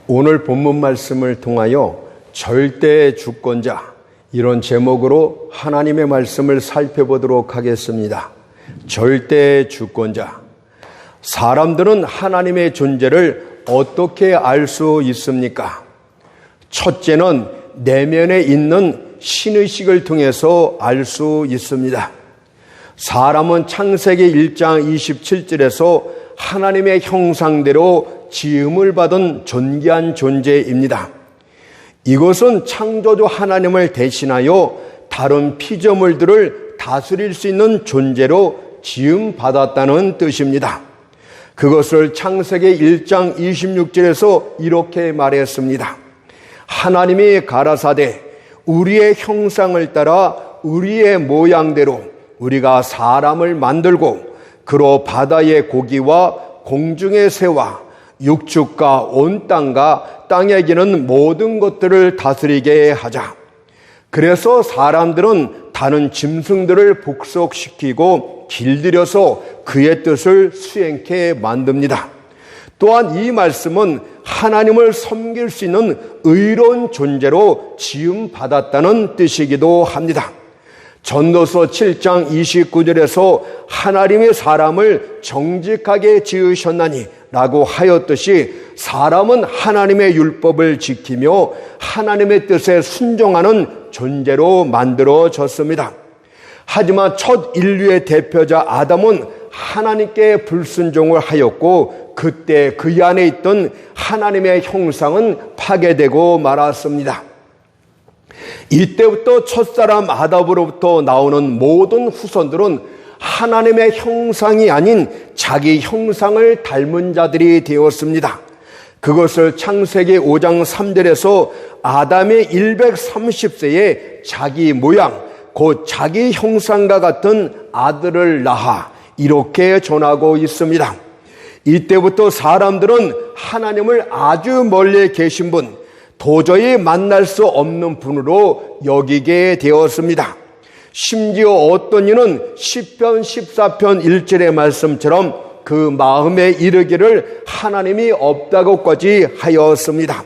오늘 본문 말씀을 통하여 절대 주권자, 이런 제목으로 하나님의 말씀을 살펴보도록 하겠습니다. 절대 주권자. 사람들은 하나님의 존재를 어떻게 알 수 있습니까? 첫째는 내면에 있는 신의식을 통해서 알 수 있습니다. 사람은 창세기 1장 27절에서 하나님의 형상대로 지음을 받은 존귀한 존재입니다. 이것은 창조주 하나님을 대신하여 다른 피조물들을 다스릴 수 있는 존재로 지음받았다는 뜻입니다. 그것을 창세기 1장 26절에서 이렇게 말했습니다. 하나님이 가라사대 우리의 형상을 따라 우리의 모양대로 우리가 사람을 만들고 그로 바다의 고기와 공중의 새와 육축과 온 땅과 땅에 기는 모든 것들을 다스리게 하자. 그래서 사람들은 다른 짐승들을 복속시키고 길들여서 그의 뜻을 수행케 만듭니다. 또한 이 말씀은 하나님을 섬길 수 있는 의로운 존재로 지음받았다는 뜻이기도 합니다. 전도서 7장 29절에서 하나님의 사람을 정직하게 지으셨나니 라고 하였듯이 사람은 하나님의 율법을 지키며 하나님의 뜻에 순종하는 존재로 만들어졌습니다. 하지만 첫 인류의 대표자 아담은 하나님께 불순종을 하였고 그때 그 안에 있던 하나님의 형상은 파괴되고 말았습니다. 이때부터 첫사람 아담으로부터 나오는 모든 후손들은 하나님의 형상이 아닌 자기 형상을 닮은 자들이 되었습니다. 그것을 창세기 5장 3절에서 아담의 130세에 자기 모양, 곧 자기 형상과 같은 아들을 낳아 이렇게 전하고 있습니다. 이때부터 사람들은 하나님을 아주 멀리 계신 분, 도저히 만날 수 없는 분으로 여기게 되었습니다. 심지어 어떤 이는 시편 14편 1절의 말씀처럼 그 마음에 이르기를 하나님이 없다고까지 하였습니다.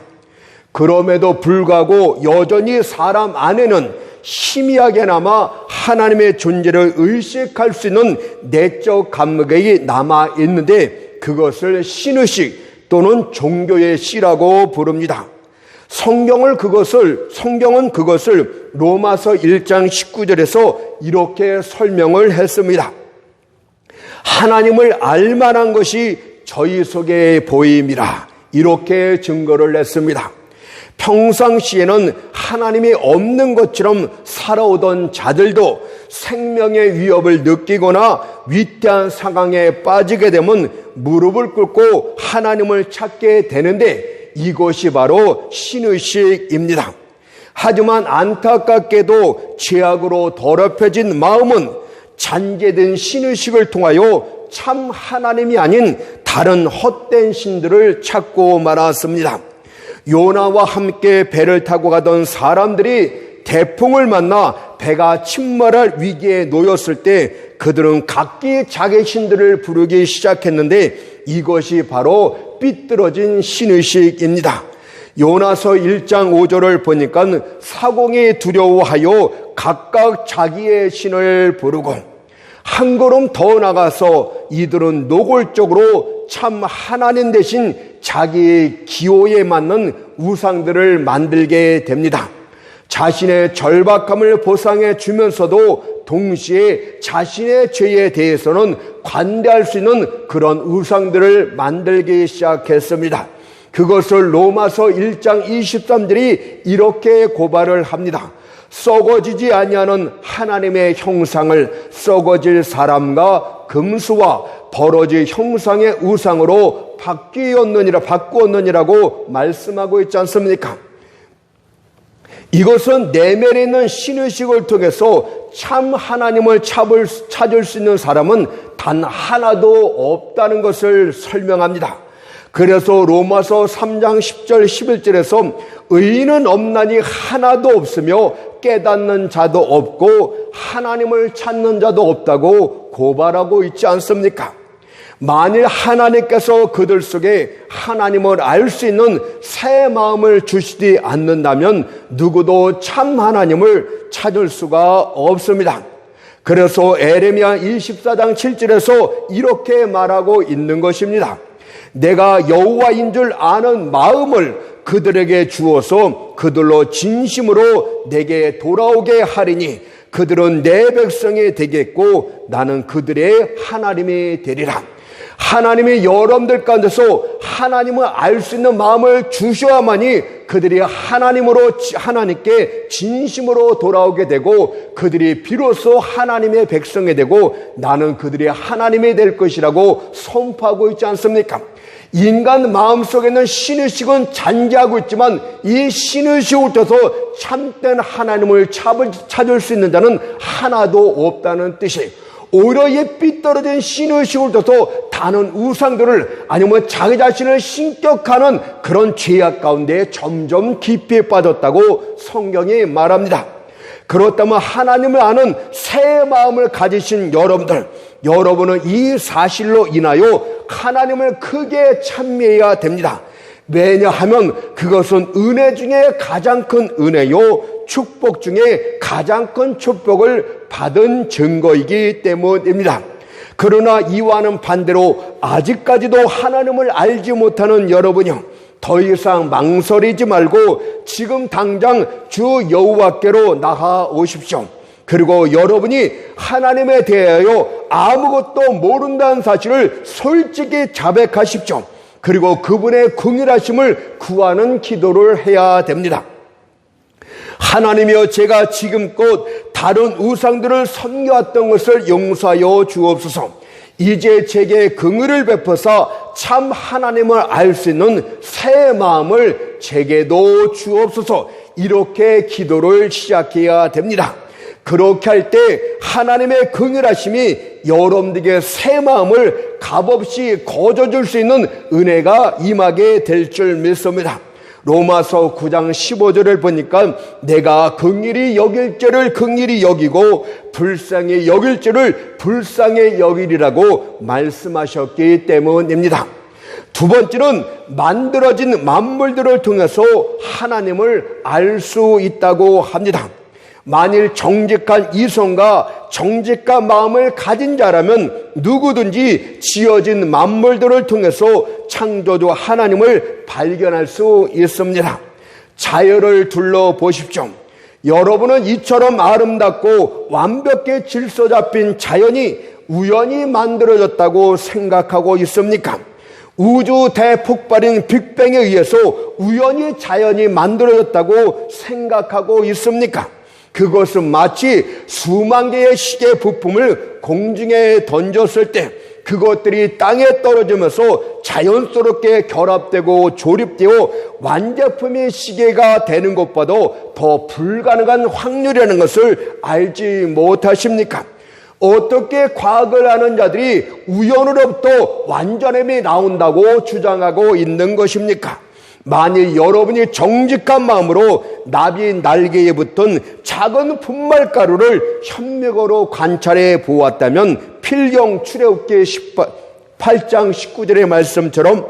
그럼에도 불구하고 여전히 사람 안에는 희미하게나마 하나님의 존재를 의식할 수 있는 내적 감각이 남아 있는데 그것을 신의식 또는 종교의 씨라고 부릅니다. 성경은 그것을 로마서 1장 19절에서 이렇게 설명을 했습니다. 하나님을 알만한 것이 저희 속에 보임이라 이렇게 증거를 냈습니다. 평상시에는 하나님이 없는 것처럼 살아오던 자들도 생명의 위협을 느끼거나 위태한 상황에 빠지게 되면 무릎을 꿇고 하나님을 찾게 되는데 이것이 바로 신의식입니다. 하지만 안타깝게도 죄악으로 더럽혀진 마음은 잔재된 신의식을 통하여 참 하나님이 아닌 다른 헛된 신들을 찾고 말았습니다. 요나와 함께 배를 타고 가던 사람들이 태풍을 만나 배가 침몰할 위기에 놓였을 때 그들은 각기 자기 신들을 부르기 시작했는데 이것이 바로 삐뚤어진 신의식입니다. 요나서 1장 5절을 보니까 사공이 두려워하여 각각 자기의 신을 부르고 한 걸음 더 나가서 이들은 노골적으로 참 하나님 대신 자기 기호에 맞는 우상들을 만들게 됩니다. 자신의 절박함을 보상해 주면서도 동시에 자신의 죄에 대해서는 관대할 수 있는 그런 우상들을 만들기 시작했습니다. 그것을 로마서 1장 23절이 이렇게 고발을 합니다. 썩어지지 아니하는 하나님의 형상을 썩어질 사람과 금수와 벌어질 형상의 우상으로 바꾸었느니라고 말씀하고 있지 않습니까? 이것은 내면에 있는 신의식을 통해서 참 하나님을 찾을 수 있는 사람은 단 하나도 없다는 것을 설명합니다. 그래서 로마서 3장 10절 11절에서 의인은 없나니 하나도 없으며 깨닫는 자도 없고 하나님을 찾는 자도 없다고 고발하고 있지 않습니까? 만일 하나님께서 그들 속에 하나님을 알 수 있는 새 마음을 주시지 않는다면 누구도 참 하나님을 찾을 수가 없습니다. 그래서 에레미야 24장 7절에서 이렇게 말하고 있는 것입니다. 내가 여호와인 줄 아는 마음을 그들에게 주어서 그들로 진심으로 내게 돌아오게 하리니 그들은 내 백성이 되겠고 나는 그들의 하나님이 되리라. 하나님이 여러분들 가운데서 하나님을 알 수 있는 마음을 주셔야만이 그들이 하나님께 진심으로 돌아오게 되고 그들이 비로소 하나님의 백성이 되고 나는 그들의 하나님이 될 것이라고 선포하고 있지 않습니까? 인간 마음속에는 신의식은 잔재하고 있지만 이 신의식을 떠서 참된 하나님을 찾을 수 있는 자는 하나도 없다는 뜻이, 오히려 이 삐뚤어진 신의식을 떠서 다른 우상들을 아니면 자기 자신을 신격하는 그런 죄악 가운데 점점 깊이 빠졌다고 성경이 말합니다. 그렇다면 하나님을 아는 새 마음을 가지신 여러분은 이 사실로 인하여 하나님을 크게 찬미해야 됩니다. 왜냐하면 그것은 은혜 중에 가장 큰 은혜요, 축복 중에 가장 큰 축복을 받은 증거이기 때문입니다. 그러나 이와는 반대로 아직까지도 하나님을 알지 못하는 여러분이요, 더 이상 망설이지 말고 지금 당장 주 여호와께로 나아오십시오. 그리고 여러분이 하나님에 대하여 아무것도 모른다는 사실을 솔직히 자백하십시오. 그리고 그분의 긍휼하심을 구하는 기도를 해야 됩니다. 하나님이여, 제가 지금껏 다른 우상들을 섬겨왔던 것을 용서하여 주옵소서. 이제 제게 긍휼을 베푸사 참 하나님을 알 수 있는 새 마음을 제게도 주옵소서. 이렇게 기도를 시작해야 됩니다. 그렇게 할 때 하나님의 긍휼하심이 여러분들에게 새 마음을 값없이 거저줄 수 있는 은혜가 임하게 될 줄 믿습니다. 로마서 9장 15절을 보니까 내가 긍휼히 여길 죄를 긍휼히 여기고 불쌍히 여길 죄를 불쌍히 여기리라고 말씀하셨기 때문입니다. 두 번째는 만들어진 만물들을 통해서 하나님을 알 수 있다고 합니다. 만일 정직한 이성과 정직한 마음을 가진 자라면 누구든지 지어진 만물들을 통해서 창조주 하나님을 발견할 수 있습니다. 자연을 둘러보십시오. 여러분은 이처럼 아름답고 완벽히 질서 잡힌 자연이 우연히 만들어졌다고 생각하고 있습니까? 우주 대폭발인 빅뱅에 의해서 우연히 자연이 만들어졌다고 생각하고 있습니까? 그것은 마치 수만 개의 시계 부품을 공중에 던졌을 때 그것들이 땅에 떨어지면서 자연스럽게 결합되고 조립되어 완제품의 시계가 되는 것보다 더 불가능한 확률이라는 것을 알지 못하십니까? 어떻게 과학을 아는 자들이 우연으로부터 완전함이 나온다고 주장하고 있는 것입니까? 만일 여러분이 정직한 마음으로 나비 날개에 붙은 작은 분말가루를 현미경으로 관찰해 보았다면 필경 출애굽기 8장 19절의 말씀처럼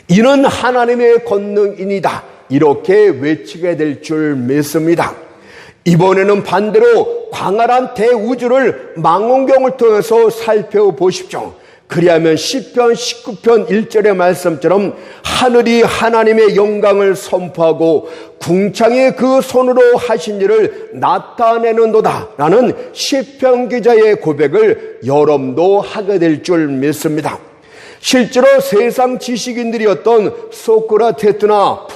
이는 하나님의 권능이니다 이렇게 외치게 될 줄 믿습니다. 이번에는 반대로 광활한 대우주를 망원경을 통해서 살펴보십시오. 그리하면 시편 19편 1절의 말씀처럼 하늘이 하나님의 영광을 선포하고 궁창이 그 손으로 하신 일을 나타내는도다 라는 시편 기자의 고백을 여러분도 하게 될 줄 믿습니다. 실제로 세상 지식인들이었던 소크라테스나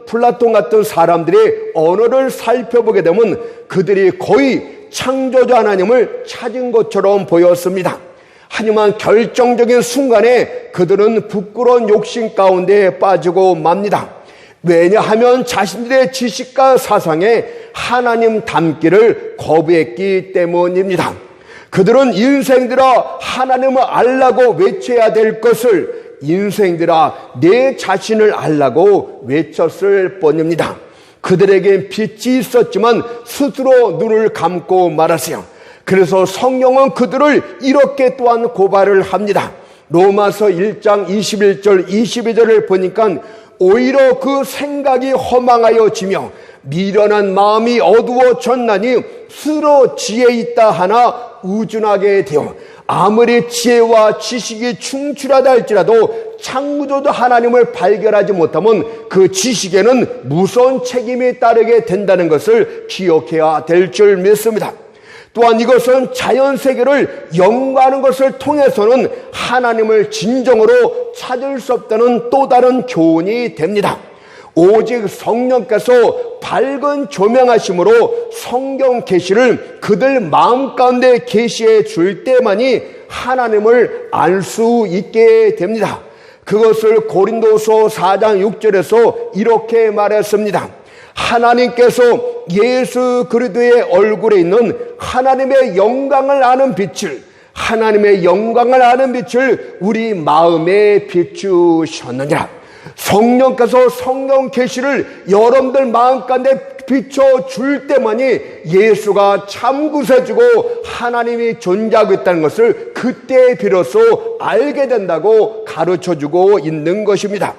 플라톤 같은 사람들의 언어를 살펴보게 되면 그들이 거의 창조주 하나님을 찾은 것처럼 보였습니다. 하지만 결정적인 순간에 그들은 부끄러운 욕심 가운데 빠지고 맙니다. 왜냐하면 자신들의 지식과 사상에 하나님 닮기를 거부했기 때문입니다. 그들은 인생들아 하나님을 알라고 외쳐야 될 것을 인생들아 내 자신을 알라고 외쳤을 뿐입니다. 그들에겐 빛이 있었지만 스스로 눈을 감고 말았어요. 그래서 성경은 그들을 이렇게 또한 고발을 합니다. 로마서 1장 21절 22절을 보니까 오히려 그 생각이 허망하여지며 미련한 마음이 어두워졌나니 스스로 지혜 있다 하나 우둔하게 되어 아무리 지혜와 지식이 충출하다 할지라도 창조주 하나님을 발견하지 못하면 그 지식에는 무서운 책임이 따르게 된다는 것을 기억해야 될 줄 믿습니다. 또한 이것은 자연세계를 연구하는 것을 통해서는 하나님을 진정으로 찾을 수 없다는 또 다른 교훈이 됩니다. 오직 성령께서 밝은 조명하심으로 성경 계시를 그들 마음 가운데 계시해 줄 때만이 하나님을 알 수 있게 됩니다. 그것을 고린도서 4장 6절에서 이렇게 말했습니다. 하나님께서 예수 그리스도의 얼굴에 있는 하나님의 영광을 아는 빛을 우리 마음에 비추셨느니라. 성령께서 성경 계시를 여러분들 마음 가운데 비춰줄 때만이 예수가 참 구세주고 하나님이 존재하고 있다는 것을 그때 비로소 알게 된다고 가르쳐주고 있는 것입니다.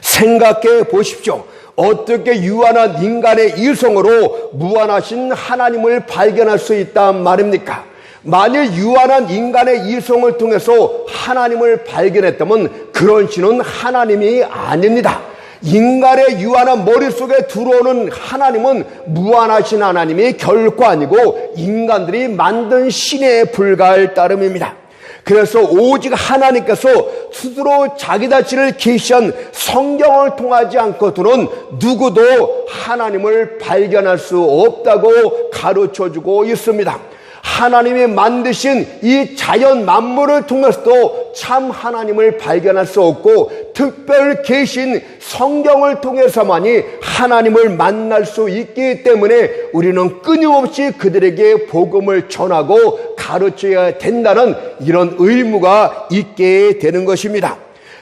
생각해 보십시오. 어떻게 유한한 인간의 이성으로 무한하신 하나님을 발견할 수 있단 말입니까? 만일 유한한 인간의 이성을 통해서 하나님을 발견했다면 그런 신은 하나님이 아닙니다. 인간의 유한한 머릿속에 들어오는 하나님은 무한하신 하나님이 결코 아니고 인간들이 만든 신에 불과할 따름입니다. 그래서 오직 하나님께서 스스로 자기 자신을 계시한 성경을 통하지 않고서는 누구도 하나님을 발견할 수 없다고 가르쳐주고 있습니다. 하나님이 만드신 이 자연 만물을 통해서도 참 하나님을 발견할 수 없고 특별 계신 성경을 통해서만이 하나님을 만날 수 있기 때문에 우리는 끊임없이 그들에게 복음을 전하고 가르쳐야 된다는 이런 의무가 있게 되는 것입니다.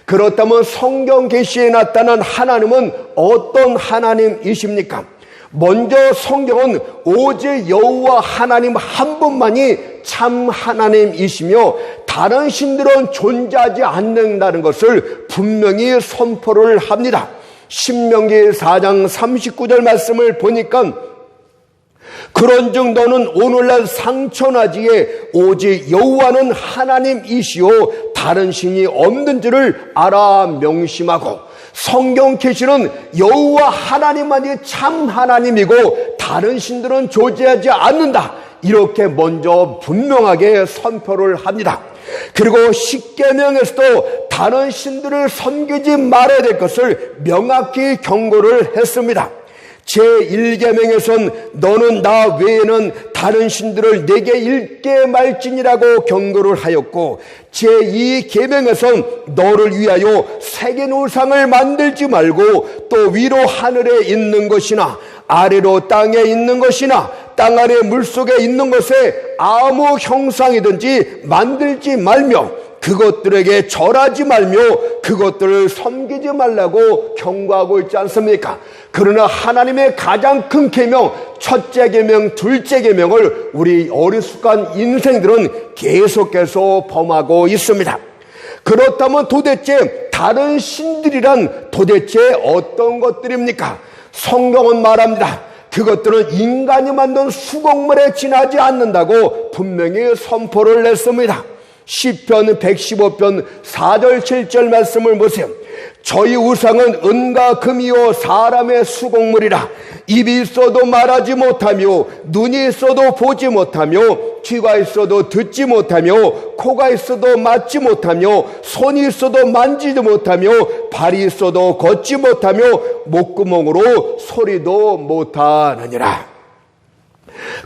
그렇다면 성경 계시에 나타난 하나님은 어떤 하나님이십니까? 먼저 성경은 오직 여호와 하나님 한 분만이 참 하나님이시며 다른 신들은 존재하지 않는다는 것을 분명히 선포를 합니다. 신명기 4장 39절 말씀을 보니까 그런즉 너는 오늘날 상천하지에 오직 여호와는 하나님이시오 다른 신이 없는 줄을 알아 명심하고 성경 계시는 여호와 하나님만이 참 하나님이고 다른 신들은 존재하지 않는다. 이렇게 먼저 분명하게 선포를 합니다. 그리고 십계명에서도 다른 신들을 섬기지 말아야 될 것을 명확히 경고를 했습니다. 제1계명에선 너는 나 외에는 다른 신들을 내게 일게 말지니라고 경고를 하였고 제2계명에선 너를 위하여 새긴 우상을 만들지 말고 또 위로 하늘에 있는 것이나 아래로 땅에 있는 것이나 땅 아래 물속에 있는 것에 아무 형상이든지 만들지 말며 그것들에게 절하지 말며 그것들을 섬기지 말라고 경고하고 있지 않습니까? 그러나 하나님의 가장 큰 계명, 첫째 계명, 둘째 계명을 우리 어리숙한 인생들은 계속해서 범하고 있습니다. 그렇다면 도대체 다른 신들이란 도대체 어떤 것들입니까? 성경은 말합니다. 그것들은 인간이 만든 수곡물에 지나지 않는다고 분명히 선포를 냈습니다. 시편 115편 4절 7절 말씀을 보세요. 저희 우상은 은과 금이요 사람의 수곡물이라 입이 있어도 말하지 못하며 눈이 있어도 보지 못하며 귀가 있어도 듣지 못하며 코가 있어도 맡지 못하며 손이 있어도 만지지 못하며 발이 있어도 걷지 못하며 목구멍으로 소리도 못하느니라.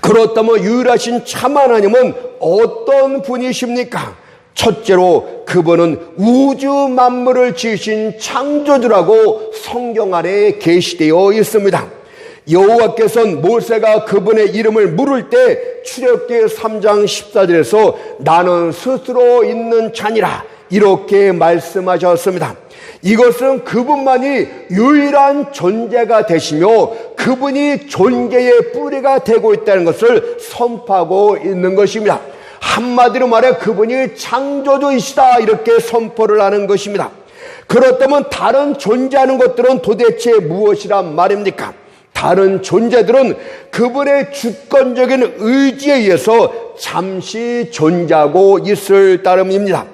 그렇다면 유일하신 참 하나님은 어떤 분이십니까? 첫째로 그분은 우주 만물을 지으신 창조주라고 성경 안에 계시되어 있습니다. 여호와께서는 모세가 그분의 이름을 물을 때 출애굽기 3장 14절에서 나는 스스로 있는 자니라 이렇게 말씀하셨습니다. 이것은 그분만이 유일한 존재가 되시며 그분이 존재의 뿌리가 되고 있다는 것을 선포하고 있는 것입니다. 한마디로 말해 그분이 창조주이시다 이렇게 선포를 하는 것입니다. 그렇다면 다른 존재하는 것들은 도대체 무엇이란 말입니까? 다른 존재들은 그분의 주권적인 의지에 의해서 잠시 존재하고 있을 따름입니다.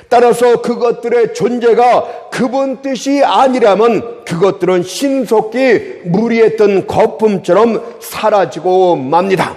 따라서 그것들의 존재가 그분 뜻이 아니라면 그것들은 신속히 무리했던 거품처럼 사라지고 맙니다.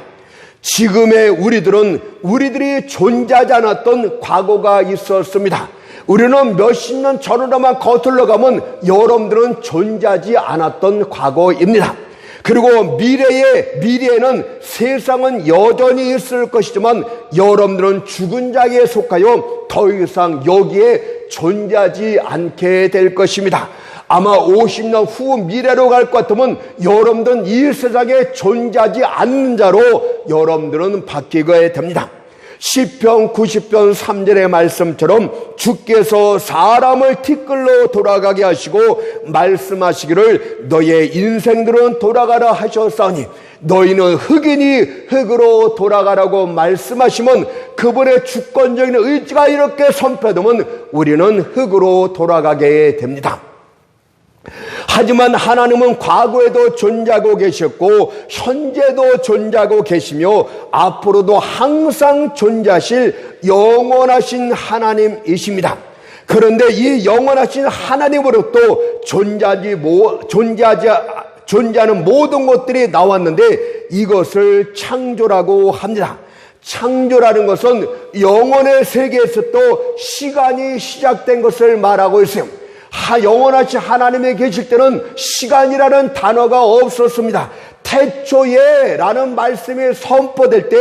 지금의 우리들이 존재하지 않았던 과거가 있었습니다. 우리는 몇십 년 전으로만 거슬러 가면 여러분들은 존재하지 않았던 과거입니다. 그리고 미래에는 세상은 여전히 있을 것이지만 여러분들은 죽은 자에 속하여 더 이상 여기에 존재하지 않게 될 것입니다. 아마 50년 후 미래로 갈 것 같으면 여러분들은 이 세상에 존재하지 않는 자로 여러분들은 바뀌게 됩니다. 시편 90편 3절의 말씀처럼 주께서 사람을 티끌로 돌아가게 하시고 말씀하시기를 너의 인생들은 돌아가라 하셨사오니 너희는 흙이니 흙으로 돌아가라고 말씀하시면 그분의 주권적인 의지가 이렇게 선포되면 우리는 흙으로 돌아가게 됩니다. 하지만 하나님은 과거에도 존재하고 계셨고 현재도 존재하고 계시며 앞으로도 항상 존재하실 영원하신 하나님이십니다. 그런데 이 영원하신 하나님으로부터 존재하는 모든 것들이 나왔는데 이것을 창조라고 합니다. 창조라는 것은 영혼의 세계에서 또 시간이 시작된 것을 말하고 있어요. 영원하신 하나님에 계실 때는 시간이라는 단어가 없었습니다. 태초에 라는 말씀이 선포될 때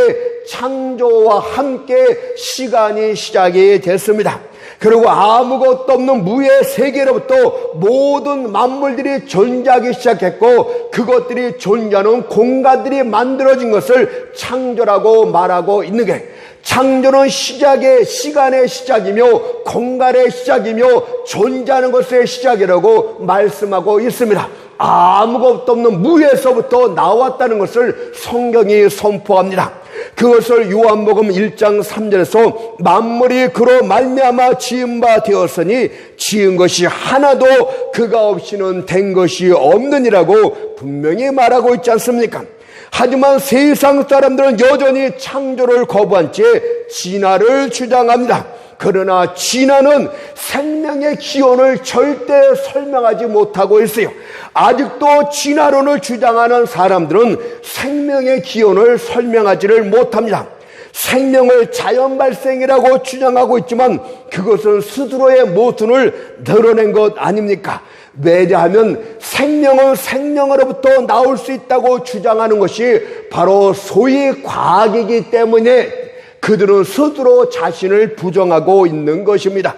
창조와 함께 시간이 시작이 됐습니다. 그리고 아무것도 없는 무의 세계로부터 모든 만물들이 존재하기 시작했고 그것들이 존재하는 공간들이 만들어진 것을 창조라고 말하고 있는 게 창조는 시간의 시작이며 공간의 시작이며 존재하는 것의 시작이라고 말씀하고 있습니다. 아무것도 없는 무에서부터 나왔다는 것을 성경이 선포합니다. 그것을 요한복음 1장 3절에서 만물이 그로 말미암아 지은 바 되었으니 지은 것이 하나도 그가 없이는 된 것이 없느니라고 분명히 말하고 있지 않습니까? 하지만 세상 사람들은 여전히 창조를 거부한 채 진화를 주장합니다. 그러나 진화는 생명의 기원을 절대 설명하지 못하고 있어요. 아직도 진화론을 주장하는 사람들은 생명의 기원을 설명하지를 못합니다. 생명을 자연 발생이라고 주장하고 있지만 그것은 스스로의 모순을 드러낸 것 아닙니까? 왜냐하면 생명은 생명으로부터 나올 수 있다고 주장하는 것이 바로 소위 과학이기 때문에 그들은 스스로 자신을 부정하고 있는 것입니다.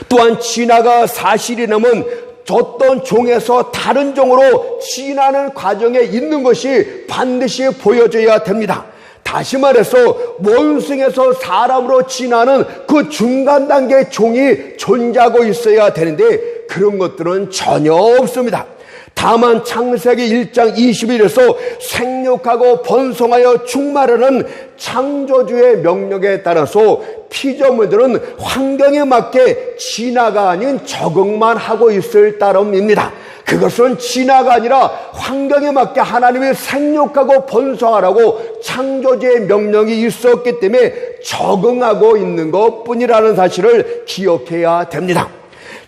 또한 진화가 사실이라면 어떤 종에서 다른 종으로 진화하는 과정에 있는 것이 반드시 보여져야 됩니다. 다시 말해서 원숭이에서 사람으로 진화하는 그 중간 단계의 종이 존재하고 있어야 되는데 그런 것들은 전혀 없습니다. 다만 창세기 1장 21에서 생육하고 번성하여 충만하는 창조주의 명령에 따라서 피조물들은 환경에 맞게 진화가 아닌 적응만 하고 있을 따름입니다. 그것은 진화가 아니라 환경에 맞게 하나님이 생육하고 번성하라고 창조주의 명령이 있었기 때문에 적응하고 있는 것뿐이라는 사실을 기억해야 됩니다.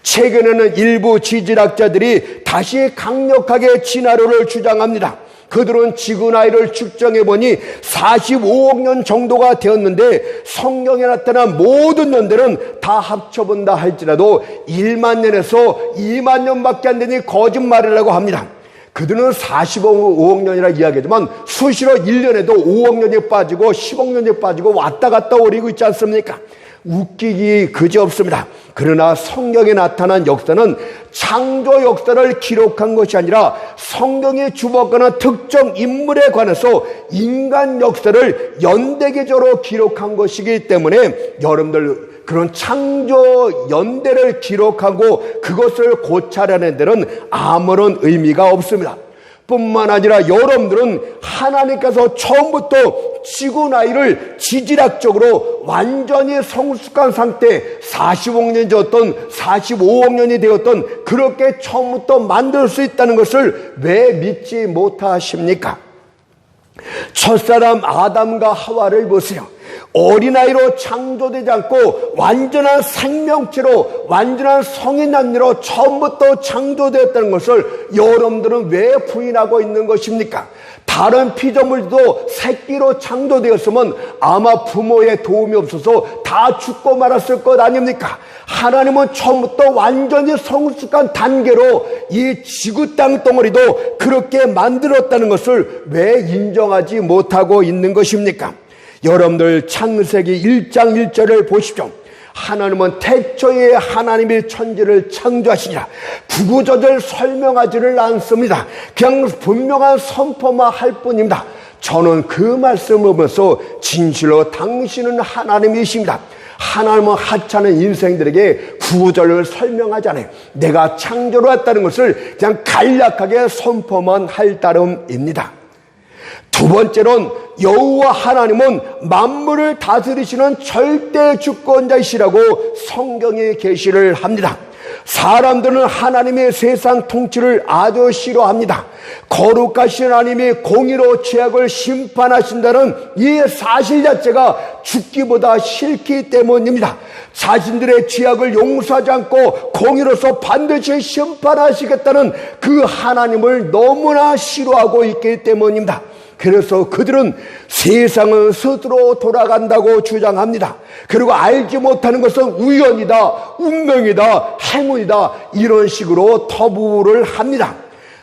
최근에는 일부 지질학자들이 다시 강력하게 진화론을 주장합니다. 그들은 지구 나이를 측정해보니 45억 년 정도가 되었는데 성경에 나타난 모든 년들은 다 합쳐본다 할지라도 1만 년에서 2만 년밖에 안 되니 거짓말이라고 합니다. 그들은 45억 년이라 이야기하지만 수시로 1년에도 5억 년이 빠지고 10억 년이 빠지고 왔다 갔다 오리고 있지 않습니까? 웃기기 그지없습니다. 그러나 성경에 나타난 역사는 창조 역사를 기록한 것이 아니라 성경이 주목하는 특정 인물에 관해서 인간 역사를 연대기적으로 기록한 것이기 때문에 여러분들 그런 창조 연대를 기록하고 그것을 고찰하는 데는 아무런 의미가 없습니다. 뿐만 아니라 여러분들은 하나님께서 처음부터 지구나이를 지질학적으로 완전히 성숙한 상태 40억 년이 되었던 45억 년이 되었던 그렇게 처음부터 만들 수 있다는 것을 왜 믿지 못하십니까? 첫사람 아담과 하와를 보세요. 어린아이로 창조되지 않고 완전한 생명체로 완전한 성인 남녀로 처음부터 창조되었다는 것을 여러분들은 왜 부인하고 있는 것입니까? 다른 피조물도 새끼로 창조되었으면 아마 부모의 도움이 없어서 다 죽고 말았을 것 아닙니까? 하나님은 처음부터 완전히 성숙한 단계로 이 지구 땅덩어리도 그렇게 만들었다는 것을 왜 인정하지 못하고 있는 것입니까? 여러분들 창세기 1장 1절을 보십시오. 하나님은 태초에 하나님이 천지를 창조하시니라. 구구절절 설명하지를 않습니다. 그냥 분명한 선포만 할 뿐입니다. 저는 그 말씀을 보면서 진실로 당신은 하나님이십니다. 하나님은 하찮은 인생들에게 구구절절 설명하지 않아요. 내가 창조를 했다는 것을 그냥 간략하게 선포만 할 따름입니다. 두 번째로는 여호와 하나님은 만물을 다스리시는 절대 주권자이시라고 성경에 계시를 합니다. 사람들은 하나님의 세상 통치를 아주 싫어합니다. 거룩하신 하나님이 공의로 죄악을 심판하신다는 이 사실 자체가 죽기보다 싫기 때문입니다. 자신들의 죄악을 용서하지 않고 공의로서 반드시 심판하시겠다는 그 하나님을 너무나 싫어하고 있기 때문입니다. 그래서 그들은 세상은 스스로 돌아간다고 주장합니다. 그리고 알지 못하는 것은 우연이다, 운명이다, 행운이다 이런 식으로 터부를 합니다.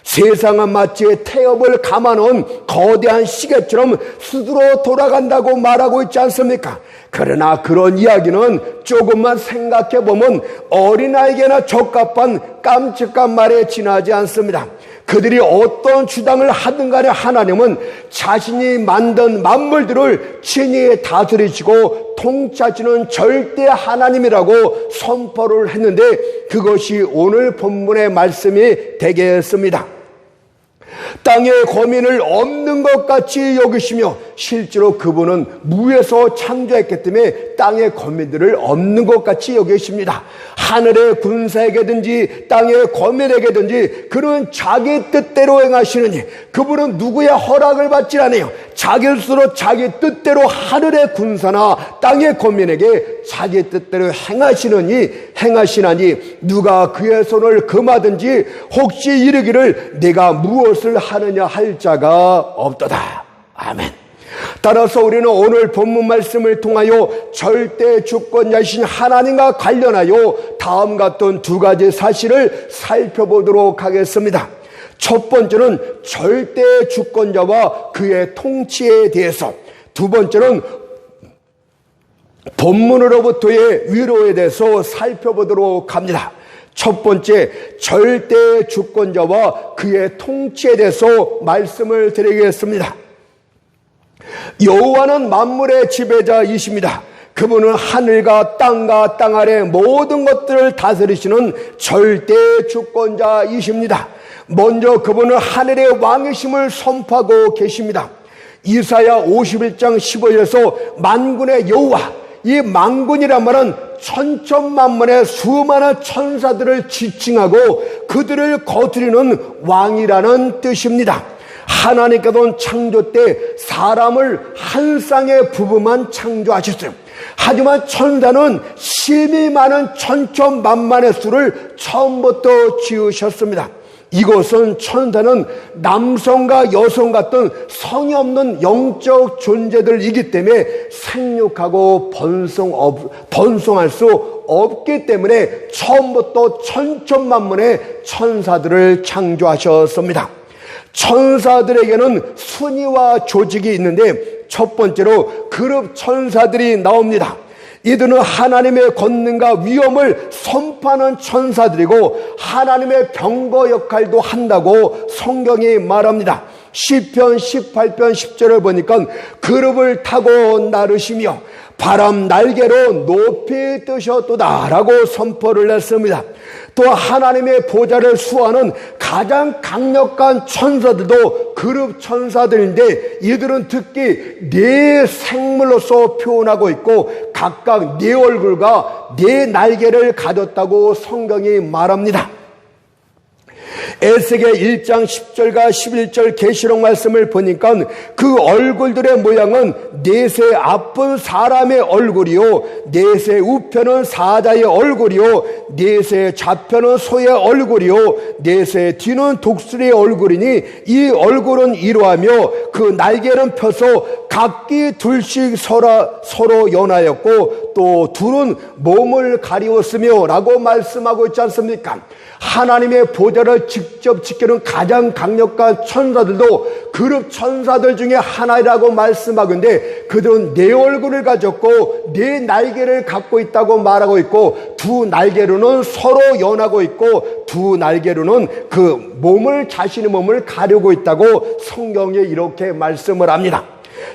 세상은 마치 태엽을 감아놓은 거대한 시계처럼 스스로 돌아간다고 말하고 있지 않습니까? 그러나 그런 이야기는 조금만 생각해보면 어린아이에게나 적합한 깜찍한 말에 지나지 않습니다. 그들이 어떤 주장을 하든 간에 하나님은 자신이 만든 만물들을 친히 다스리시고 통치하시는 절대 하나님이라고 선포를 했는데 그것이 오늘 본문의 말씀이 되겠습니다. 땅의 거민을 없는 것 같이 여기시며 실제로 그분은 무에서 창조했기 때문에 땅의 거민들을 없는 것 같이 여기십니다. 하늘의 군사에게든지 땅의 거민에게든지 그는 자기 뜻대로 행하시느니 그분은 누구의 허락을 받지 않아요. 자기 스스로 자기 뜻대로 하늘의 군사나 땅의 거민에게 자기 뜻대로 행하시나니 누가 그의 손을 금하든지 혹시 이르기를 내가 무엇을 하느냐 할 자가 없도다. 아멘. 따라서 우리는 오늘 본문 말씀을 통하여 절대 주권자이신 하나님과 관련하여 다음 같은 두 가지 사실을 살펴보도록 하겠습니다. 첫 번째는 절대 주권자와 그의 통치에 대해서, 두 번째는 본문으로부터의 위로에 대해서 살펴보도록 합니다. 첫 번째, 절대 주권자와 그의 통치에 대해서 말씀을 드리겠습니다. 여호와는 만물의 지배자이십니다. 그분은 하늘과 땅과 땅 아래 모든 것들을 다스리시는 절대 주권자이십니다. 먼저 그분은 하늘의 왕이심을 선포하고 계십니다. 이사야 51장 15절에서 만군의 여호와, 이 만군이란 말은 천천만만의 수많은 천사들을 지칭하고 그들을 거스리는 왕이라는 뜻입니다. 하나님께서는 창조 때 사람을 한 쌍의 부부만 창조하셨어요. 하지만 천사는 심히 많은 천천만만의 수를 처음부터 지으셨습니다. 이것은 천사는 남성과 여성 같은 성이 없는 영적 존재들이기 때문에 생육하고 번성할 수 없기 때문에 처음부터 천천만만의 천사들을 창조하셨습니다. 천사들에게는 순위와 조직이 있는데 첫 번째로 그룹 천사들이 나옵니다. 이들은 하나님의 권능과 위엄을 선포하는 천사들이고 하나님의 병거 역할도 한다고 성경이 말합니다. 시편 18편 10절을 보니까 그룹을 타고 나르시며 바람 날개로 높이 뜨셨도다라고 선포를 했습니다. 또 하나님의 보좌를 수호하는 가장 강력한 천사들도 그룹 천사들인데, 이들은 특히 네 생물로서 표현하고 있고 각각 네 얼굴과 네 날개를 가졌다고 성경이 말합니다. 에스겔 1장 10절과 11절 계시록 말씀을 보니까 그 얼굴들의 모양은 넷의 앞은 사람의 얼굴이요, 넷의 우편은 사자의 얼굴이요, 넷의 좌편은 소의 얼굴이요, 넷의 뒤는 독수리의 얼굴이니 이 얼굴은 이러하며 그 날개는 펴서 각기 둘씩 서로 연하였고 또 둘은 몸을 가리웠으며 라고 말씀하고 있지 않습니까? 하나님의 보좌를 직접 지키는 가장 강력한 천사들도 그룹 천사들 중에 하나라고 말씀하건대, 그들은 네 얼굴을 가졌고 네 날개를 갖고 있다고 말하고 있고, 두 날개로는 서로 연하고 있고 두 날개로는 그 자신의 몸을 가리고 있다고 성경에 이렇게 말씀을 합니다.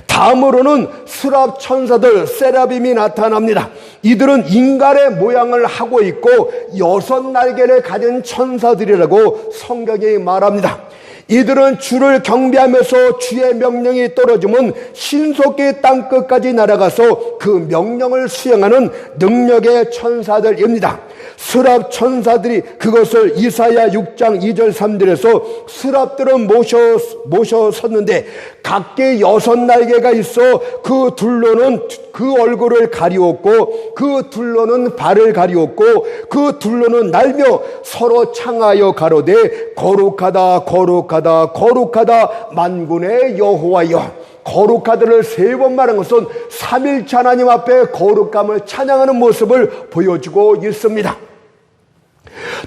다음으로는 스랍 천사들 세라빔이 나타납니다. 이들은 인간의 모양을 하고 있고 6날개를 가진 천사들이라고 성경이 말합니다. 이들은 주를 경배하면서 주의 명령이 떨어지면 신속히 땅끝까지 날아가서 그 명령을 수행하는 능력의 천사들입니다. 스랍 천사들이 그것을 이사야 6장 2절 3절에서 스랍들은 모셔 섰는데 각기 6날개가 있어 그 둘로는 그 얼굴을 가리웠고 그 둘로는 발을 가리웠고 그 둘로는 날며 서로 창하여 가로되 거룩하다 거룩하다 거룩하다 만군의 여호와여. 거룩하다를 3번 말한 것은 삼일체 하나님 앞에 거룩함을 찬양하는 모습을 보여주고 있습니다.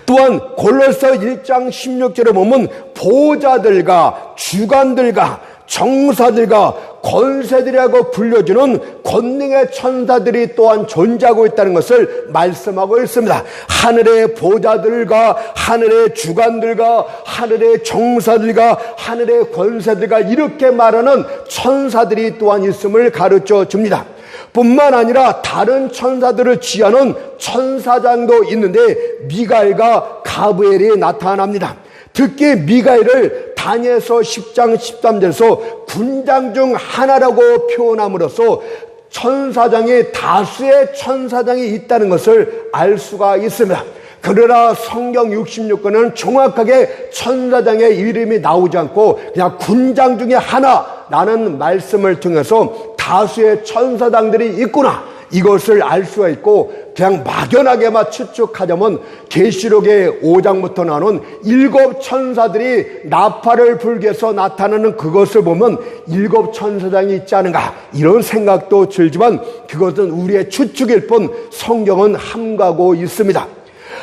또한 골로새 1장 16절에 보면 보좌들과 주관들과 정사들과 권세들이라고 불려주는 권능의 천사들이 또한 존재하고 있다는 것을 말씀하고 있습니다. 하늘의 보좌들과 하늘의 주관들과 하늘의 정사들과 하늘의 권세들과 이렇게 말하는 천사들이 또한 있음을 가르쳐 줍니다. 뿐만 아니라 다른 천사들을 지휘하는 천사장도 있는데 미가엘과 가브엘이 나타납니다. 특히 미가엘을 다니엘서 10장 13절에서 군장 중 하나라고 표현함으로써 천사장이 다수의 천사장이 있다는 것을 알 수가 있습니다. 그러나 성경 66권은 정확하게 천사장의 이름이 나오지 않고 그냥 군장 중에 하나라는 말씀을 통해서 다수의 천사장들이 있구나, 이것을 알 수가 있고, 그냥 막연하게만 추측하자면 계시록의 5장부터 나오는 7 천사들이 나팔을 불게 해서 나타나는 그것을 보면 7 천사장이 있지 않은가, 이런 생각도 들지만 그것은 우리의 추측일 뿐 성경은 함가고 있습니다.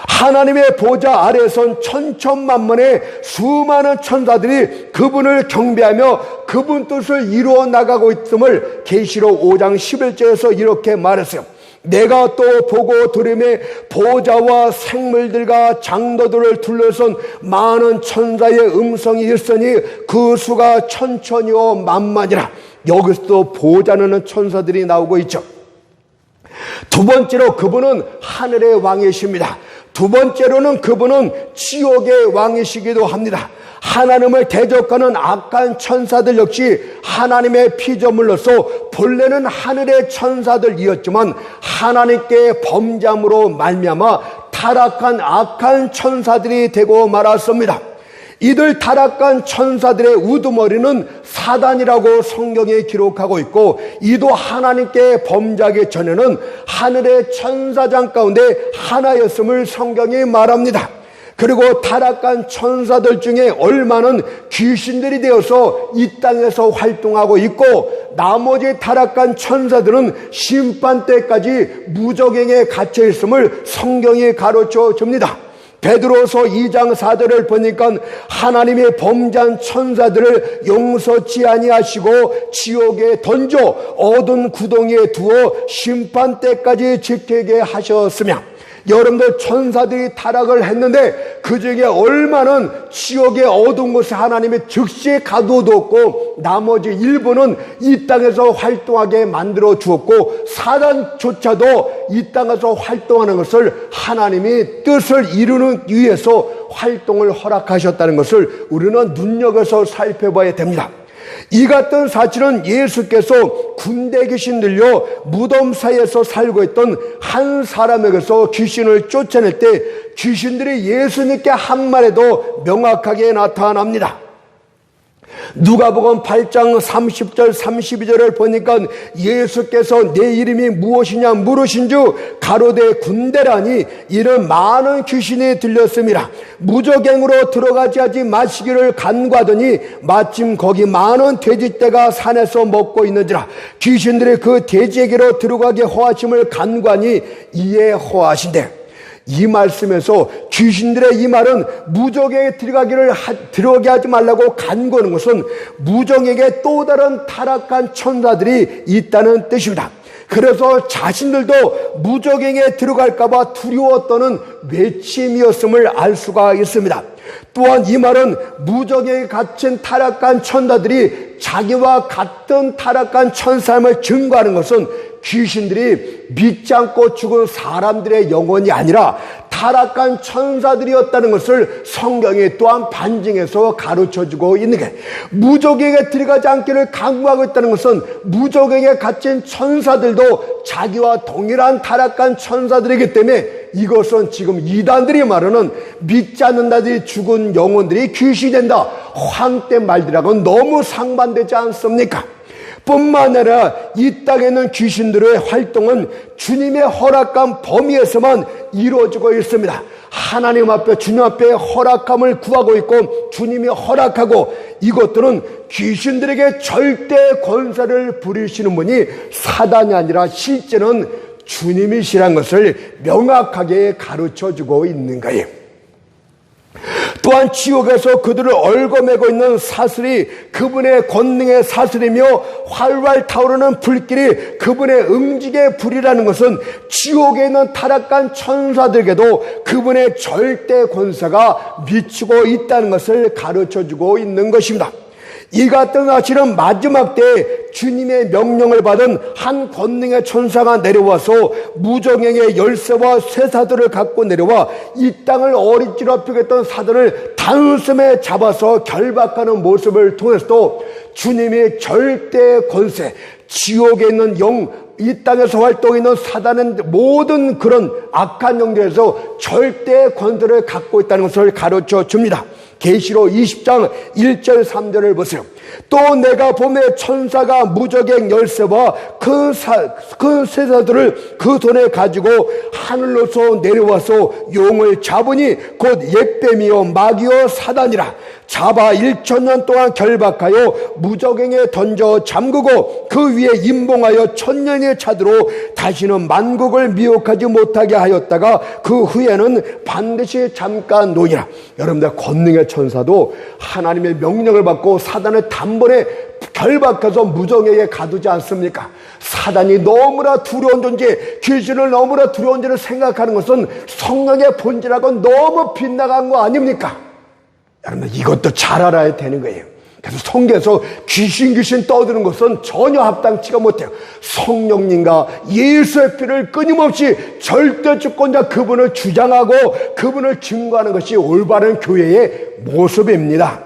하나님의 보좌 아래선 천천만만의 수많은 천사들이 그분을 경배하며 그분 뜻을 이루어 나가고 있음을 계시록 5장 11절에서 이렇게 말했어요. 내가 또 보고 들음에 보좌와 생물들과 장도들을 둘러선 많은 천사의 음성이 있으니 그 수가 천천히요 만만이라. 여기서도 보좌는 천사들이 나오고 있죠. 두 번째로 그분은 하늘의 왕이십니다. 두 번째로는 그분은 지옥의 왕이시기도 합니다. 하나님을 대적하는 악한 천사들 역시 하나님의 피조물로서 본래는 하늘의 천사들이었지만 하나님께 범죄함으로 말미암아 타락한 악한 천사들이 되고 말았습니다. 이들 타락한 천사들의 우두머리는 사단이라고 성경에 기록하고 있고, 이도 하나님께 범죄하기 전에는 하늘의 천사장 가운데 하나였음을 성경이 말합니다. 그리고 타락한 천사들 중에 얼마는 귀신들이 되어서 이 땅에서 활동하고 있고, 나머지 타락한 천사들은 심판 때까지 무적행에 갇혀 있음을 성경이 가르쳐 줍니다. 베드로서 2장 4절을 보니까 하나님의 범죄한 천사들을 용서치 아니하시고 지옥에 던져 어두운 구덩이에 두어 심판 때까지 지키게 하셨으며, 여러분들 천사들이 타락을 했는데 그 중에 얼마는 지옥의 어두운 곳에 하나님의 즉시 가둬두었고 나머지 일부는 이 땅에서 활동하게 만들어 주었고 사단조차도 이 땅에서 활동하는 것을 하나님이 뜻을 이루는 위해서 활동을 허락하셨다는 것을 우리는 눈여겨서 살펴봐야 됩니다. 이 같은 사실은 예수께서 군대 귀신 들려 무덤 사이에서 살고 있던 한 사람에게서 귀신을 쫓아낼 때 귀신들이 예수님께 한 말에도 명확하게 나타납니다. 누가복음 8장 30절 32절을 보니까 예수께서 내 이름이 무엇이냐 물으신즉 가로되 군대라니 이는 많은 귀신이 들렸습니다. 무저갱으로 들어가지 하지 마시기를 간구하더니 마침 거기 많은 돼지떼가 산에서 먹고 있는지라 귀신들이 그 돼지에게로 들어가게 허하심을 간구하니 이에 허하신대. 이 말씀에서 귀신들의 이 말은 무적에게 들어가게 하지 말라고 간구하는 것은 무적에게 또 다른 타락한 천사들이 있다는 뜻입니다. 그래서 자신들도 무적행에 들어갈까봐 두려웠다는 외침이었음을 알 수가 있습니다. 또한 이 말은 무적행에 갇힌 타락한 천사들이 자기와 같은 타락한 천사임을 증거하는 것은 귀신들이 믿지 않고 죽은 사람들의 영혼이 아니라 타락한 천사들이었다는 것을 성경이 또한 반증해서 가르쳐주고 있는 게, 무적에게 들어가지 않기를 강구하고 있다는 것은 무적에게 갇힌 천사들도 자기와 동일한 타락한 천사들이기 때문에 이것은 지금 이단들이 말하는 믿지 않는 자들이 죽은 영혼들이 귀신이 된다, 황된 말들하고는 너무 상반되지 않습니까? 뿐만 아니라 이 땅에 있는 귀신들의 활동은 주님의 허락한 범위에서만 이루어지고 있습니다. 하나님 앞에, 주님 앞에 허락함을 구하고 있고 주님이 허락하고, 이것들은 귀신들에게 절대 권세를 부리시는 분이 사단이 아니라 실제는 주님이시라는 것을 명확하게 가르쳐주고 있는 거예요. 또한 지옥에서 그들을 얽어매고 있는 사슬이 그분의 권능의 사슬이며 활활 타오르는 불길이 그분의 음직의 불이라는 것은 지옥에 있는 타락한 천사들에게도 그분의 절대 권세가 미치고 있다는 것을 가르쳐주고 있는 것입니다. 이 같은 사실은 마지막 때에 주님의 명령을 받은 한 권능의 천사가 내려와서 무정행의 열쇠와 쇠사들을 갖고 내려와 이 땅을 어리찌럽히고 했던 사단을 단숨에 잡아서 결박하는 모습을 통해서도 주님의 절대 권세, 지옥에 있는 영, 이 땅에서 활동해 있는 사단은 모든 그런 악한 영들에서 절대 권세를 갖고 있다는 것을 가르쳐 줍니다. 계시록 20장 1절 3절을 보세요. 또 내가 보매 천사가 무적행 열쇠와 큰 쇠사들을 그 손에 가지고 하늘로서 내려와서 용을 잡으니 곧 옛뱀이요 마귀요 사단이라. 잡아 1000년 동안 결박하여 무적행에 던져 잠그고 그 위에 임봉하여 1000년의 차도로 다시는 만국을 미혹하지 못하게 하였다가 그 후에는 반드시 잠깐 노니라. 여러분들, 권능의 천사도 하나님의 명령을 받고 사단을 단번에 결박해서 무정에게 가두지 않습니까? 사단이 너무나 두려운 존재, 귀신을 너무나 두려운 존재를 생각하는 것은 성령의 본질하고 너무 빗나간 거 아닙니까? 여러분, 이것도 잘 알아야 되는 거예요. 그래서 성경에서 귀신 떠드는 것은 전혀 합당치가 못해요. 성령님과 예수의 피를 끊임없이 절대 주권자 그분을 주장하고 그분을 증거하는 것이 올바른 교회의 모습입니다.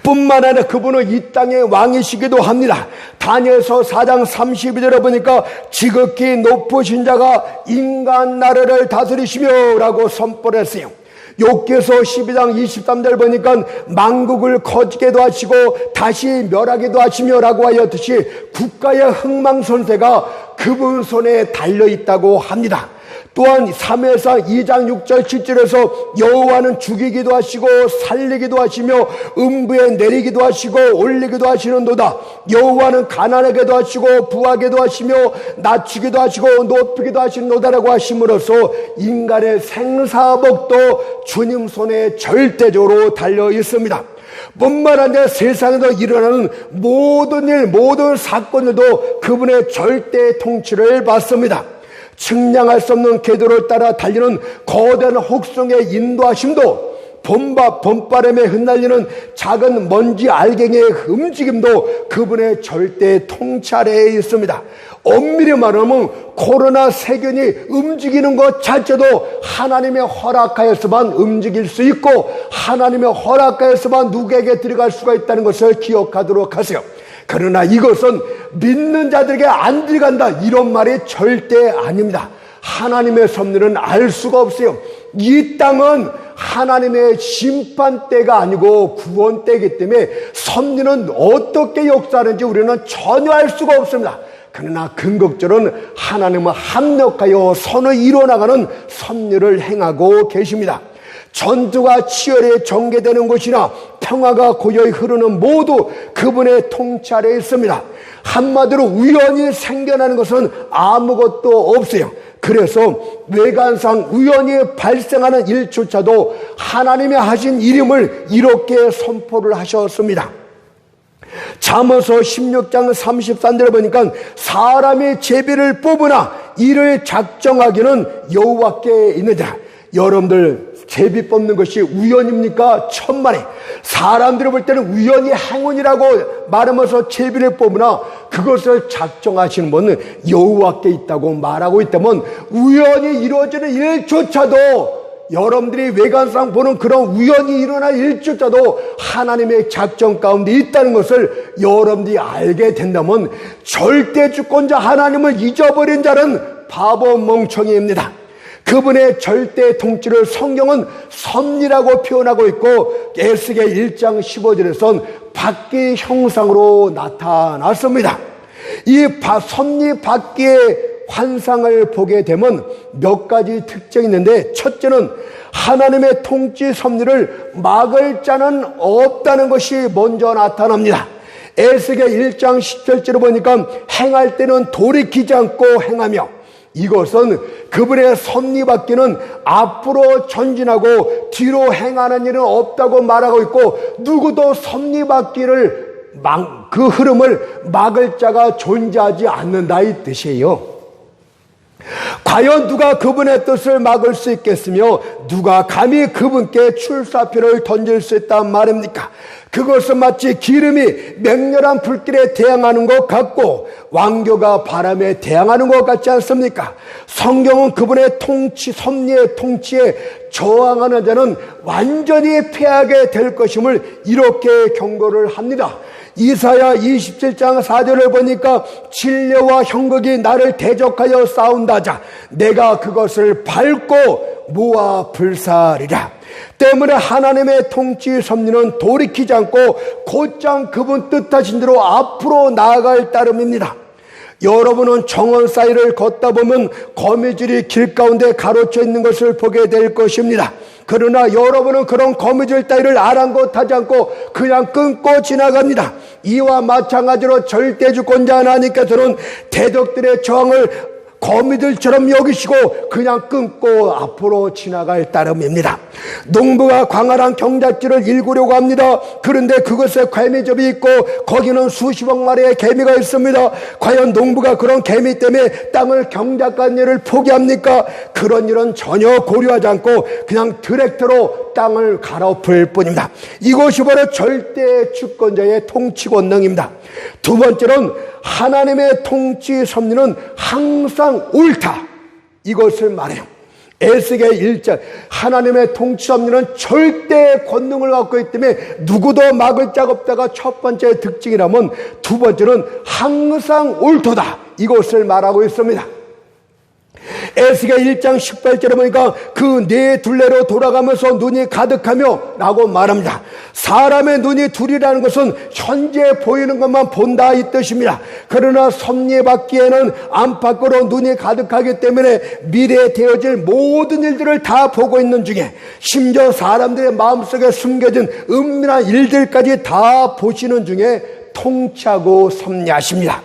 뿐만 아니라 그분은 이 땅의 왕이시기도 합니다. 다니엘서 4장 32절에 보니까 지극히 높으신 자가 인간 나라를 다스리시며 라고 선포를 했어요. 욥기서 12장 23절 보니까 만국을 커지게도 하시고 다시 멸하게도 하시며 라고 하였듯이 국가의 흥망선쇠가 그분 손에 달려있다고 합니다. 또한 사무엘상 2장 6절 7절에서 여호와는 죽이기도 하시고 살리기도 하시며 음부에 내리기도 하시고 올리기도 하시는도다. 여호와는 가난하게도 하시고 부하게도 하시며 낮추기도 하시고 높이기도 하시는도다라고 하심으로써 인간의 생사복도 주님 손에 절대적으로 달려 있습니다. 뿐만 아니라 세상에서 일어나는 모든 일, 모든 사건들도 그분의 절대 통치를 받습니다. 측량할 수 없는 궤도를 따라 달리는 거대한 혹성의 인도하심도, 봄바람에 흩날리는 작은 먼지 알갱이의 움직임도 그분의 절대 통찰에 있습니다. 엄밀히 말하면 코로나 세균이 움직이는 것 자체도 하나님의 허락하여서만 움직일 수 있고, 하나님의 허락하여서만 누구에게 들어갈 수가 있다는 것을 기억하도록 하세요. 그러나 이것은 믿는 자들에게 안 들어간다, 이런 말이 절대 아닙니다. 하나님의 섭리는 알 수가 없어요. 이 땅은 하나님의 심판대가 아니고 구원대이기 때문에 섭리는 어떻게 역사하는지 우리는 전혀 알 수가 없습니다. 그러나 근극적으로는 하나님은 합력하여 선을 이뤄나가는 섭리를 행하고 계십니다. 전투가 치열히 전개되는 곳이나 평화가 고요히 흐르는 모두 그분의 통찰에 있습니다. 한마디로 우연히 생겨나는 것은 아무것도 없어요. 그래서 외관상 우연히 발생하는 일조차도 하나님이 하신 일임을 이렇게 선포를 하셨습니다. 잠언서 16장 33절에 보니까 사람이 제비를 뽑으나 이를 작정하기는 여호와께 있느니라. 여러분들, 제비 뽑는 것이 우연입니까? 천만에. 사람들이 볼 때는 우연히 행운이라고 말하면서 제비를 뽑으나 그것을 작정하시는 분은 여호와께 있다고 말하고 있다면, 우연히 이루어지는 일조차도, 여러분들이 외관상 보는 그런 우연히 일어날 일조차도 하나님의 작정 가운데 있다는 것을 여러분들이 알게 된다면, 절대 주권자 하나님을 잊어버린 자는 바보 멍청이입니다. 그분의 절대 통치를 성경은 섭리라고 표현하고 있고, 에스겔 1장 15절에선 바퀴 형상으로 나타났습니다. 이 섭리 바퀴의 환상을 보게 되면 몇 가지 특징이 있는데, 첫째는 하나님의 통치 섭리를 막을 자는 없다는 것이 먼저 나타납니다. 에스겔 1장 10절째로 보니까 행할 때는 돌이키지 않고 행하며, 이것은 그분의 섭리받기는 앞으로 전진하고 뒤로 행하는 일은 없다고 말하고 있고, 누구도 섭리받기를 그 흐름을 막을 자가 존재하지 않는다, 이 뜻이에요. 과연 누가 그분의 뜻을 막을 수 있겠으며 누가 감히 그분께 출사표를 던질 수 있단 말입니까? 그것은 마치 기름이 맹렬한 불길에 대항하는 것 같고 왕교가 바람에 대항하는 것 같지 않습니까? 성경은 그분의 통치, 섭리의 통치에 저항하는 자는 완전히 패하게 될 것임을 이렇게 경고를 합니다. 이사야 27장 4절을 보니까 진려와 형극이 나를 대적하여 싸운다자 내가 그것을 밟고 모아 불사리라. 때문에 하나님의 통치 섭리는 돌이키지 않고 곧장 그분 뜻하신 대로 앞으로 나아갈 따름입니다. 여러분은 정원 사이를 걷다 보면 거미줄이 길 가운데 가로쳐 있는 것을 보게 될 것입니다. 그러나 여러분은 그런 거미줄 따위를 아랑곳하지 않고 그냥 끊고 지나갑니다. 이와 마찬가지로 절대주권자 하나님께서는 대적들의 저항을 거미들처럼 여기시고 그냥 끊고 앞으로 지나갈 따름입니다. 농부가 광활한 경작지를 일구려고 합니다. 그런데 그것에 개미접이 있고 거기는 수십억 마리의 개미가 있습니다. 과연 농부가 그런 개미 때문에 땅을 경작한 일을 포기합니까? 그런 일은 전혀 고려하지 않고 그냥 트랙터로 땅을 갈아엎을 뿐입니다. 이것이 바로 절대 주권자의 통치 권능입니다. 두 번째는 하나님의 통치 섭리는 항상 옳다, 이것을 말해요. 에스겔 1장 하나님의 통치 섭리는 절대 권능을 갖고 있기 때문에 누구도 막을 자가 없다가 첫 번째 특징이라면, 두 번째는 항상 옳도다, 이것을 말하고 있습니다. 에스겔 1장 18절에 보니까 그 네 둘레로 돌아가면서 눈이 가득하며 라고 말합니다. 사람의 눈이 둘이라는 것은 현재 보이는 것만 본다, 이 뜻입니다. 그러나 섭리받기에는 안팎으로 눈이 가득하기 때문에 미래에 되어질 모든 일들을 다 보고 있는 중에 심지어 사람들의 마음속에 숨겨진 은밀한 일들까지 다 보시는 중에 통치하고 섭리하십니다.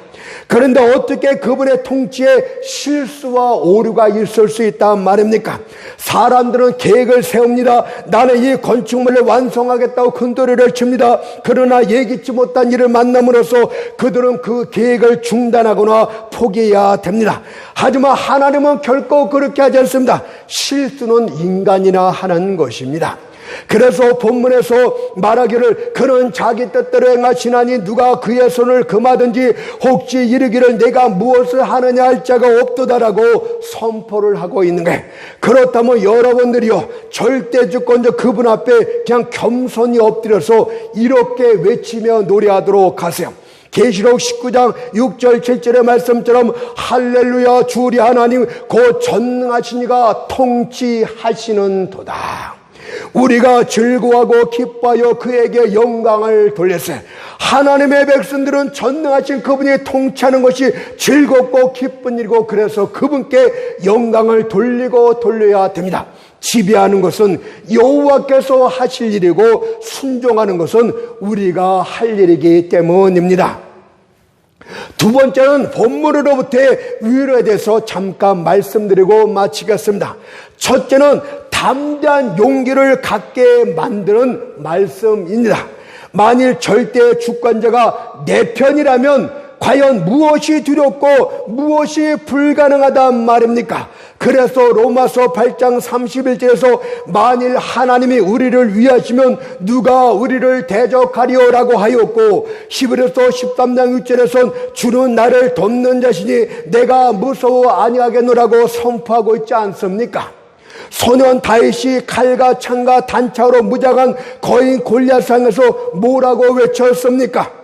그 그런데 어떻게 그분의 통치에 실수와 오류가 있을 수 있단 말입니까? 사람들은 계획을 세웁니다. 나는 이 건축물을 완성하겠다고 큰소리를 칩니다. 그러나 예기치 못한 일을 만남으로써 그들은 그 계획을 중단하거나 포기해야 됩니다. 하지만 하나님은 결코 그렇게 하지 않습니다. 실수는 인간이나 하는 것입니다. 그래서 본문에서 말하기를 그는 자기 뜻대로 행하시나니 누가 그의 손을 금하든지 혹시 이르기를 내가 무엇을 하느냐 할 자가 없도다라고 선포를 하고 있는 거예요. 그렇다면 여러분들이요, 절대 주권자 그분 앞에 그냥 겸손히 엎드려서 이렇게 외치며 노래하도록 하세요. 계시록 19장 6절 7절의 말씀처럼 할렐루야, 주 우리 하나님 곧 전능하신 이가 통치하시는 도다. 우리가 즐거워하고 기뻐하여 그에게 영광을 돌렸어요. 하나님의 백성들은 전능하신 그분이 통치하는 것이 즐겁고 기쁜 일이고, 그래서 그분께 영광을 돌리고 돌려야 됩니다. 지배하는 것은 여호와께서 하실 일이고 순종하는 것은 우리가 할 일이기 때문입니다. 두 번째는 본문으로부터의 위로에 대해서 잠깐 말씀드리고 마치겠습니다. 첫째는 담대한 용기를 갖게 만드는 말씀입니다. 만일 절대 주권자가 내 편이라면 과연 무엇이 두렵고 무엇이 불가능하단 말입니까? 그래서 로마서 8장 31절에서 만일 하나님이 우리를 위하시면 누가 우리를 대적하리오라고 하였고, 히브리서 13장 6절에선 주는 나를 돕는 자시니 내가 무서워 아니하겠노라고 선포하고 있지 않습니까? 소년 다윗이 칼과 창과 단창으로 무장한 거인 골리앗상에서 뭐라고 외쳤습니까?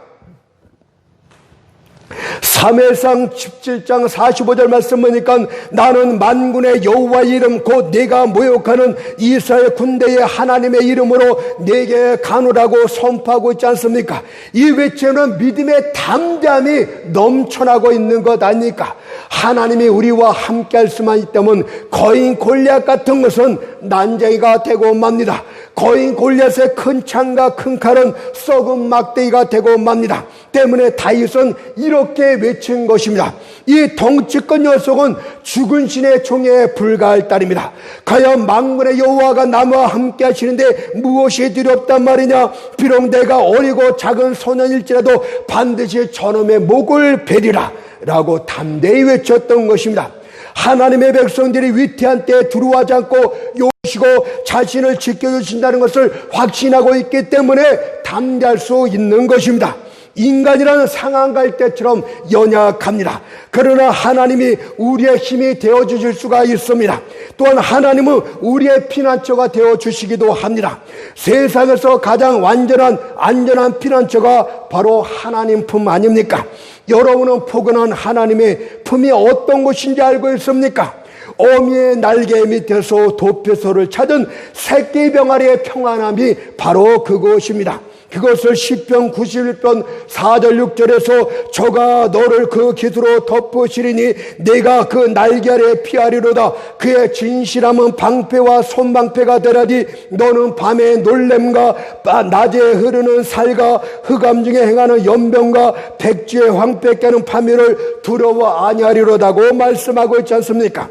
사무엘상 17장 45절 말씀 보니까 나는 만군의 여호와의 이름 곧 네가 모욕하는 이스라엘 군대의 하나님의 이름으로 네게 가노라고 선포하고 있지 않습니까? 이 외침은 믿음의 담대함이 넘쳐나고 있는 것 아닙니까? 하나님이 우리와 함께 할 수만 있다면 거인 골리앗 같은 것은 난쟁이가 되고 맙니다. 거인 골리앗의 큰 창과 큰 칼은 썩은 막대기가 되고 맙니다. 때문에 다윗은 이렇게 외친 것입니다. 이 덩치큰 녀석은 죽은 신의 총에 불과할 따름이다. 과연 만군의 여호와가 나와 함께 하시는데 무엇이 두렵단 말이냐? 비록 내가 어리고 작은 소년일지라도 반드시 저놈의 목을 베리라 라고 담대히 외쳤던 것입니다. 하나님의 백성들이 위태한 때에 두려워하지 않고 요시고 자신을 지켜주신다는 것을 확신하고 있기 때문에 담대할 수 있는 것입니다. 인간이라는 상한 갈대처럼 연약합니다. 그러나 하나님이 우리의 힘이 되어주실 수가 있습니다. 또한 하나님은 우리의 피난처가 되어주시기도 합니다. 세상에서 가장 완전한 안전한 피난처가 바로 하나님 품 아닙니까? 여러분은 포근한 하나님의 품이 어떤 것인지 알고 있습니까? 어미의 날개 밑에서 도표소를 찾은 새끼 병아리의 평안함이 바로 그것입니다. 그것을 시편 91편 4절 6절에서 저가 너를 그 깃으로 덮으시리니 내가 그 날개 아래 피하리로다. 그의 진실함은 방패와 손방패가 되라니 너는 밤의 놀램과 낮에 흐르는 살과 흑암 중에 행하는 연병과 백지의 황폐케 하는 파멸을 두려워 아니하리로다고 말씀하고 있지 않습니까?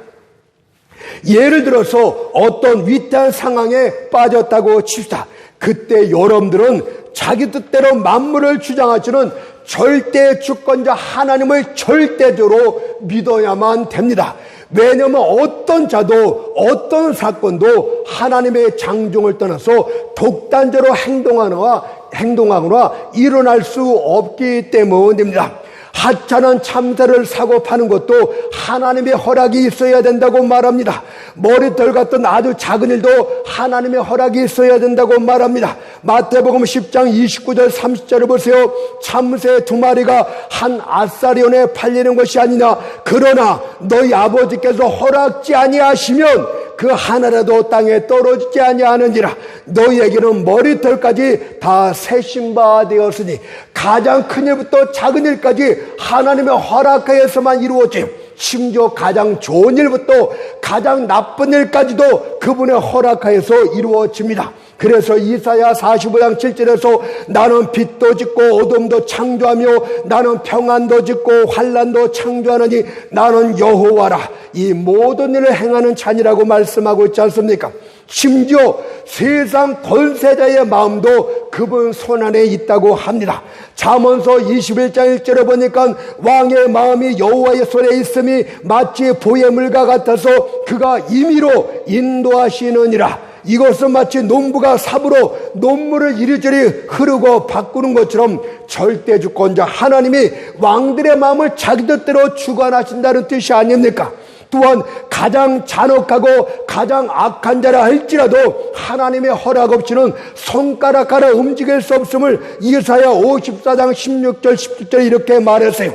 예를 들어서 어떤 위태한 상황에 빠졌다고 칩시다. 그때 여러분들은 자기 뜻대로 만물을 주장하시는 절대 주권자 하나님을 절대적으로 믿어야만 됩니다. 왜냐하면 어떤 자도 어떤 사건도 하나님의 장종을 떠나서 독단적으로 행동하거나 일어날 수 없기 때문입니다. 하찮은 참새를 사고 파는 것도 하나님의 허락이 있어야 된다고 말합니다. 머리털 같은 아주 작은 일도 하나님의 허락이 있어야 된다고 말합니다. 마태복음 10장 29절 30절을 보세요. 참새 2마리가 한 아사리온에 팔리는 것이 아니냐. 그러나 너희 아버지께서 허락지 아니하시면 그 하나라도 땅에 떨어지지 아니하는지라. 너희에게는 머리털까지 다 세신 바 되었으니 가장 큰 일부터 작은 일까지 하나님의 허락하에서만 이루어지 심지어 가장 좋은 일부터 가장 나쁜 일까지도 그분의 허락하에서 이루어집니다. 그래서 이사야 45장 7절에서 나는 빛도 짓고 어둠도 창조하며 나는 평안도 짓고 환난도 창조하느니 나는 여호와라. 이 모든 일을 행하는 자니라고 말씀하고 있지 않습니까? 심지어 세상 권세자의 마음도 그분 손안에 있다고 합니다. 잠언서 21장 1절에 보니까 왕의 마음이 여호와의 손에 있음이 마치 보혜물과 같아서 그가 임의로 인도하시느니라. 이것은 마치 농부가 삽으로 논물을 이리저리 흐르고 바꾸는 것처럼 절대주권자 하나님이 왕들의 마음을 자기 뜻대로 주관하신다는 뜻이 아닙니까? 또한 가장 잔혹하고 가장 악한 자라 할지라도 하나님의 허락 없이는 손가락 하나 움직일 수 없음을 이사야 54장 16절 17절 이렇게 말했어요.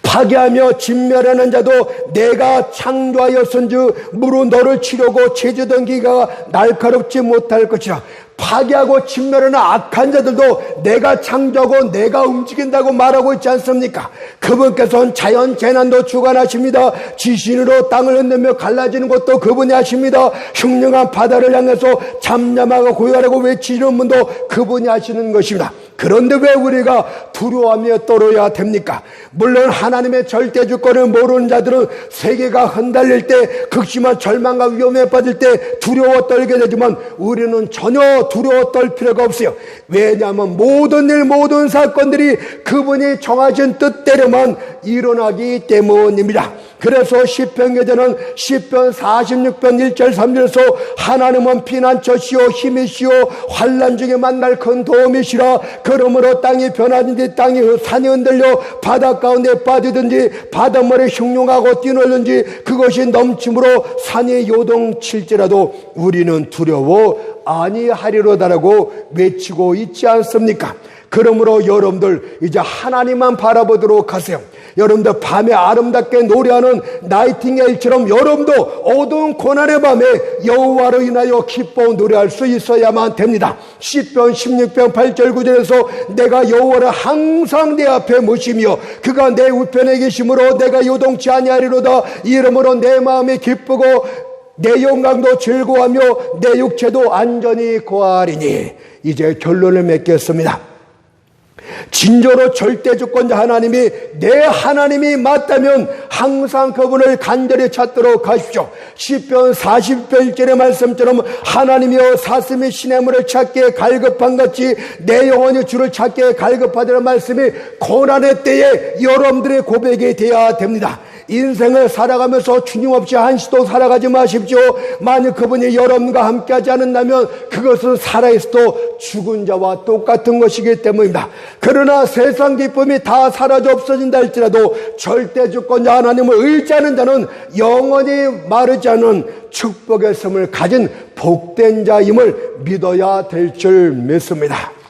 파괴하며 진멸하는 자도 내가 창조하였은즉 무릇 너를 치려고 제주던 기가 날카롭지 못할 것이라. 파괴하고 진멸하는 악한 자들도 내가 창조하고 내가 움직인다고 말하고 있지 않습니까? 그분께서는 자연 재난도 주관하십니다. 지신으로 땅을 흔들며 갈라지는 것도 그분이 하십니다. 흉흉한 바다를 향해서 잠잠하고 고요하라고 외치는 분도 그분이 하시는 것입니다. 그런데 왜 우리가 두려워하며 떨어야 됩니까? 물론 하나님의 절대주권을 모르는 자들은 세계가 흔들릴 때, 극심한 절망과 위험에 빠질 때 두려워 떨게 되지만 우리는 전혀 두려워 떨 필요가 없어요. 왜냐하면 모든 일 모든 사건들이 그분이 정하신 뜻대로만 일어나기 때문입니다. 그래서 시편 기자는 시편 46편 1절 3절에서 하나님은 피난처시오 힘이시오 환난 중에 만날 큰 도움이시라. 그러므로 땅이 변하든지 산이 흔들려 바다 가운데 빠지든지 바닷물이 흉흉하고 뛰놀든지 그것이 넘침으로 산이 요동칠지라도 우리는 두려워 아니하리로다라고 외치고 있지 않습니까? 그러므로 여러분들 이제 하나님만 바라보도록 하세요. 여러분들 밤에 아름답게 노래하는 나이팅게일처럼 여러분도 어두운 고난의 밤에 여호와로 인하여 기뻐 노래할 수 있어야만 됩니다. 시편 16편 8절 9절에서 내가 여호와를 항상 내 앞에 모시며 그가 내 우편에 계심으로 내가 요동치 아니하리로다. 이러므로 내 마음이 기쁘고 내 영광도 즐거워하며 내 육체도 안전히 거하리니. 이제 결론을 맺겠습니다. 진정으로 절대주권자 하나님이 내 하나님이 맞다면 항상 그분을 간절히 찾도록 하십시오. 시편 40편 1절의 말씀처럼 하나님이여 사슴이 시냇물을 찾기에 갈급한 같이 내 영혼이 주를 찾기에 갈급하다는 말씀이 고난의 때에 여러분들의 고백이 되어야 됩니다. 인생을 살아가면서 주님 없이 한시도 살아가지 마십시오. 만약 그분이 여러분과 함께하지 않는다면 그것은 살아있어도 죽은 자와 똑같은 것이기 때문입니다. 그러나 세상 기쁨이 다 사라져 없어진다 할지라도 절대주권자 하나님을 의지하는 자는 영원히 마르지 않은 축복의 섬을 가진 복된 자임을 믿어야 될 줄 믿습니다.